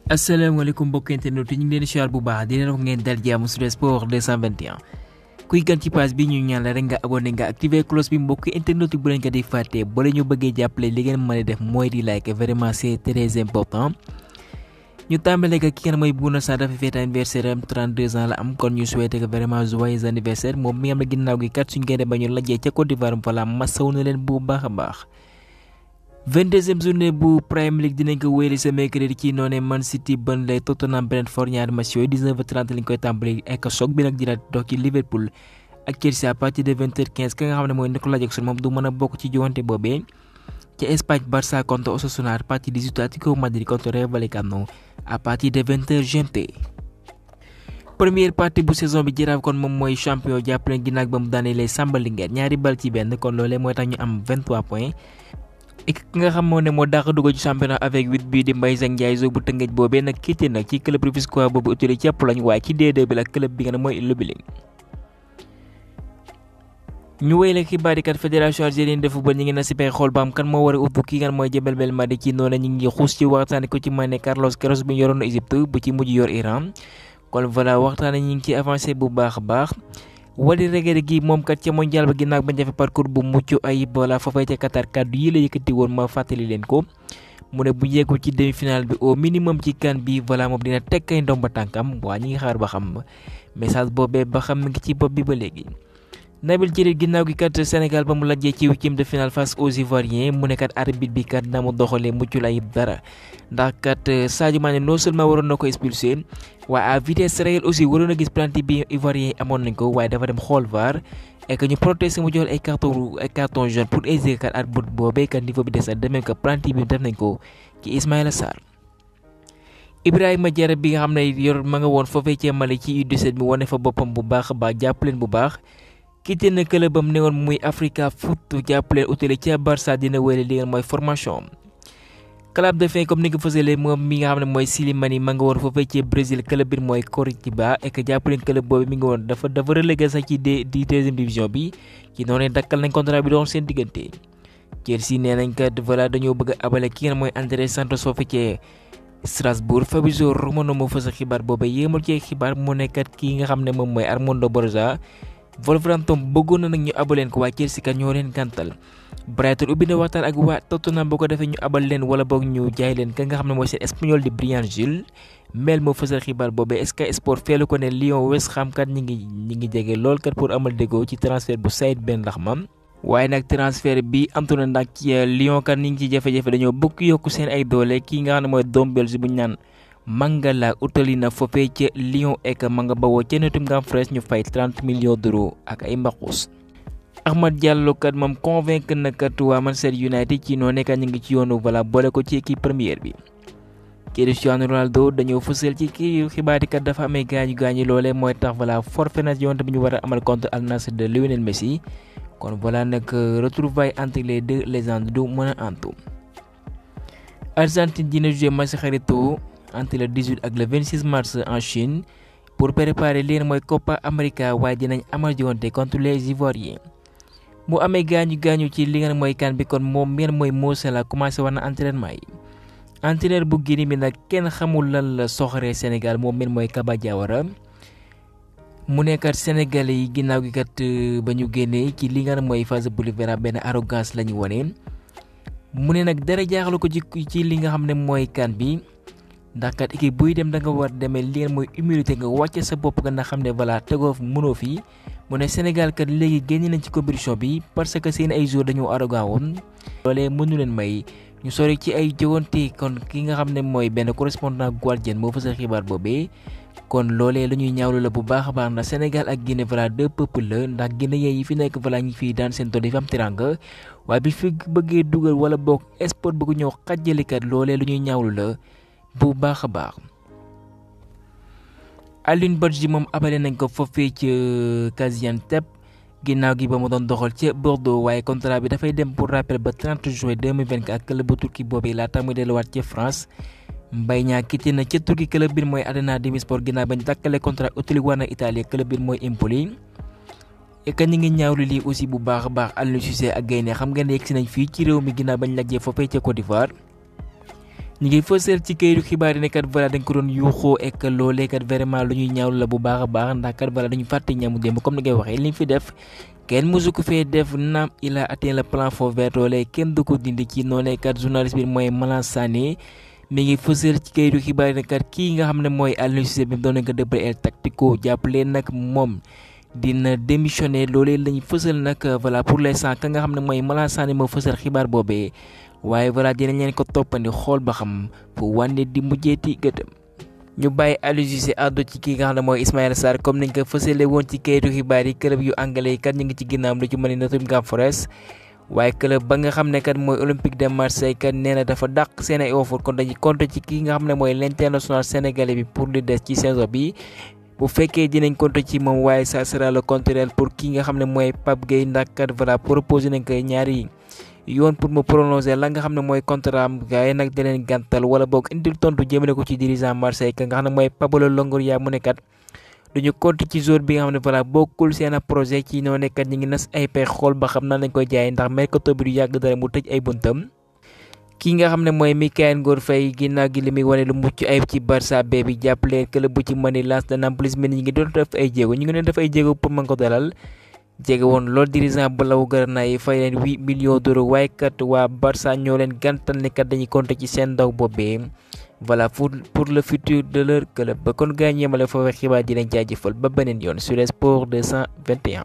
asalaamaaleykum mbokk internet yi ñu ngi leen di siyaar bu baax di leen wax ngeen dal jàmm sur sport 221 kuy gan ci page bi ñu ñaan la rek nga abonné nga activer cloche bi mbokk internet yi bu leen ko di fàtte ba la ñu bëggee jàppale li ngeen mën a def mooy di like vraiment c'est très important. ñu tàmbalee ko ki nga mooy Bouna Sarr dafa fête anniversaire am 32 ans la am kon ñu souhaité que vraiment joyeux anniversaire moom mi am na ginnaaw gi kat suñu génne ba ñu lajjee ca Côte d'Ivoire voilà masawu na leen bu baax a baax. 22e journée bu Premier League dinañ ko wéyali sa mercredi ci noonee Man City Burnley Tottenham Brentford ñaari match yooyu 19h30 lañ koy tàmbali ak choc bi nag dina dox ci Liverpool ak Chelsea à partir de 20h15 ka nga xam ne mooy Nicolas Jackson moom du mën a bokk ci joŋante boobee. ca Espagne Barça contre Osasuna à partir de 18h Atlético Madrid contre Rayo Vallecano à partir de 20h GMT. première partie bu saison bi Jaraaf kon moom mooy champion jàppale ginnaaw ba mu daanelee Samba Linguère ñaari bal ci benn kon loolee mooy tax ñu am 23 points. ki nga xam ne moo dàq dugg ci championnat avec 8 bii di Mbaye Jacques Ndiaye zo bu Tëngéej boobee nag quitté nag ci club Rufisquois boobu utile ci Pologne waaye ci D2 bi la club bi nga ne mooy Lublin. ñu wéy la xibaar yi kat fédération algérienne de football ñi ngi na si pexe xool ba am kan moo war a upp ki nga mooy Djebel Belmadi ci noonu ñi ngi xuus ci waxtaane ko ci may ne Carlos Queiroz bi ñu yoroon Égypte bu ci mujj yor Iran kon voilà waxtaane ñi ngi ci avancé bu baax a baax. Wally Reguer gi moom kat ca mondial ba ginnaaw ba jafe parcours bu mucc ayib voilà foofee ca Qatar kàddu yi la yëkkati woon ma fàttali leen ko mu ne bu yeggul ci demi-finale bi au minimum ci CAN bi voilà moom dina teg kay ndomba tànkam waa ñi ngi xaar ba xam message boobee ba xam ngi ci bopp bi ba léegi. Nabil Djellit ginnaaw gi kat Sénégal ba mu lajjee ci huitième de finale face aux Ivoiriens mu ne kat arbitre bi kat na mu doxalee muccul ayib dara ndax kat Sadio Mané non seulement waroon na ko expulsé waaye à vitesse réelle aussi waroon na gis penalty bi Ivoirien amoon nañ ko waaye dafa dem xool VAR et que ñu protesté mu jox ay carton jaune pour exiger kat arbitre boobee kat niveau bi des na de même que penalty bi def nañ ko ci Ismaïla Sarr. Ibrahima Diarra bi nga xam ne yor ma nga woon foofee ci Mali ci U17 bi wane fa boppam bu baax a baax jàpp leen bu baax. quitté na clubam ne woon muy Africa Foot jàppale utile ca Barça dina wéyale li ngeen mooy formation club de fin comme ni nga fësalee moom mi nga xam ne mooy Slimani ma nga woon foofee ci Brésil club bi mooy Coritiba et que jàppaleen club boobu mi nga woon dafa relégué sax ci deuxième division bi ci noonu dakkal nañ contrat bi doon seen diggante. Chelsea nee nañ kat voilà dañoo bëgg a abale ki nga mooy André Santos foofee ci Strasbourg Fabrizio Romano moo fësal xibaar boobu yéemal ci xibaar mu nekkat ki nga xam ne moom mooy Armando Broja. Wolverhampton bëggoon na nag ñu abal leen ko waa Chelsea kat ñoo leen gàntal Brighton ubbi na waxtaan ak waa Tottenham boo ko defee ñu abal leen wala boog ñu jaay leen ka nga xam ne mooy seen espagnol di Bryan Gil Mel moo fësal xibaar boobee Sky Sport feelu ko ne Lyon West Ham kat ñi ngi jege lool kat pour amal déggoo ci transfert bu Saïd Benrahma waaye nag transfert bi amtu na nag ci Lyon kat ñi ngi ci jafe-jafe dañoo bëgg yokku seen ay doole kii nga xam ne mooy doom Belge bu ñu naan Mangala utali na foofee ca Lyon ek ma nga bawoo ca Nottingham Forest ñu fay 30 millions d'euros ak ay mbaxus. Ahmad Diallo kat moom convaincre na kat waa Manchester United ci noonu nekk ñu ngi ci yoonu voilà boole ko ci équipe première bi. Cristiano Ronaldo dañoo fësal ci kii xibaar yi kat dafa amee gaañu loolee mooy tax voilà forfait na yoon bi ñu war a amal contre Al Nassr de Lionel Messi kon voilà nag retrouvailles entre les deux légendes du mën a antu. Argentine dina jouer match xaritoo entre le 18 ak le 26 mars en Chine pour préparer leen mooy Copa América waaye dinañ amal joŋante contre les Ivoiriens mu amee gaañu ci li nga mooy CAN bi kon moom meen mooy Mo Salah commencé war na entraînement yi entraîneur bu Guinée bi nag kenn xamul lan la soxoree Sénégal moom meen mooy Kaba Diawara mu nekkat Sénégalais yi ginnaaw gi kat ba ñu génnee ci li nga mooy phase boulevard benn arrogance la ñu wane mu ne nag dara jaaxlu ko ci li nga xam ne mooy CAN bi. ndax kat équipe buy dem da nga war demee li ngeen mooy humilité nga wàcce sa bopp nga xam ne voilà tegoo mënoo fi mu ne Sénégal kat léegi génn nañ ci compétition bi parce que seen ay joueurs dañoo arrogant woon. loolee mënu leen may ñu sori ci ay joŋante kon ki nga xam ne mooy benn correspondant Guardian moo fa sa xibaar boobee kon loolee la ñuy ñaawlu la bu baax a baax ndax Sénégal ak Guinée voilà deux peuples la ndax Guinéen yi fi nekk voilà ñi fiy daan seen tool yi fi am teranga waaye bi fi bëggee dugal wala boog sport bëgg ñëw xajjalikat loolee lu ñuy ñaawlu la. bu baax a baax Alioune Badji moom abale nañ ko foofee ca Gaziantep ginnaaw gi ba mu doon doxal ca Bordeaux waaye contrat bi dafay dem pour rappel ba 30 juin 2024 ak club bu Turquie boobee laata muy delluwaat ca France Mbaye Niang quitté na ca Turquie club bi mooy Adana Demirspor ginnaaw bañ dakkale contrat utili war na Italie club bi mooy Empoli et que ñu ngi ñaawlu lii aussi bu baax a baax Aliou Cissé ak Gaynde xam ngeen ne yegg si nañ fii ci réew mi ginnaaw bañ lajjee foofee ca Côte d'Ivoire ñi ngi fësal ci kayitu xibaar yi ne kat voilà dañ ko doon yuuxoo ek loolee kat vraiment lu ñuy ñaaw la bu baax a baax ndax kat voilà dañu fàtte ñamu démb comme ni ngay waxee li ñu fi def kenn mësu ko fee def naam il a atteint le plafond vert loolee kenn du ko dindi ci noonee kat journaliste bi mooy Malang Sané mi ngi fësal ci kayitu xibaar yi ne kat kii nga xam ne mooy Aliou Cissé bi mu doon nañ ko dëppale El Tactico jàppale nag moom dina démissionné loolee lañ fësal nag voilà pour l'instant ka nga xam ne mooy Malang Sané moo fësal xibaar boobee waaye voilà dinañ leen ko toppandi xool ba xam fu wànne di mujjeeti gëtëm. ñu bàyyi Aliou Cissé àddu ci kii nga xam ne mooy Ismaïla Sarr comme niñ ko fësale woon ci kayitu xibaar yi club yu anglais yi kat ñu ngi ci ginnaawam lu ci mën a Nottingham Forest waaye club ba nga xam ne kat mooy Olympique de Marseille kat nee na dafa dàq seen ay offre kon dañuy compter ci kii nga xam ne mooy l'international sénégalais bi pour li des ci saison bi. bu fekkee dinañ compter ci moom waaye ça sera le contraire pour kii nga xam ne mooy Pape Gueye ndax kat voilà proposé nañ koy ñaari yoon pour mu prolonger la nga xam ne mooy contrat am gars yi nag da leen gàntal wala boog indil tontu jëmale ko ci dirigeant Marseille ka nga xam ne mooy Pablo Longoria mu ne kat duñu compter ci joueur bi nga xam ne voilà bokkul seen projet ci noo nekkat ñi ngi nas ay pexe xool ba xam naa lañ koy jaay ndax mercato bi du yàgg dara mu tëj ay buntam. kii nga xam ne mooy Mikayil Ngor Faye ginnaaw gi li muy wane lu mucc ayib ci Barça B bi jàppale club bu ci mani Lens de Nampalys Mendy ñi ngi doon def ay jéego ñu ngi doon def ay jéego pour mën ko dalal jege woon loolu dirigeant Blaugrana yi fay leen 8 millions d'euros waaye kat waa Barça ñoo leen gàntal ne kat dañuy compter ci seen ndaw boobee voilà pour le futur de leur club ba kon gaa ñeemale foofu xibaar di leen jaajëfal ba beneen yoon sur les sports 221.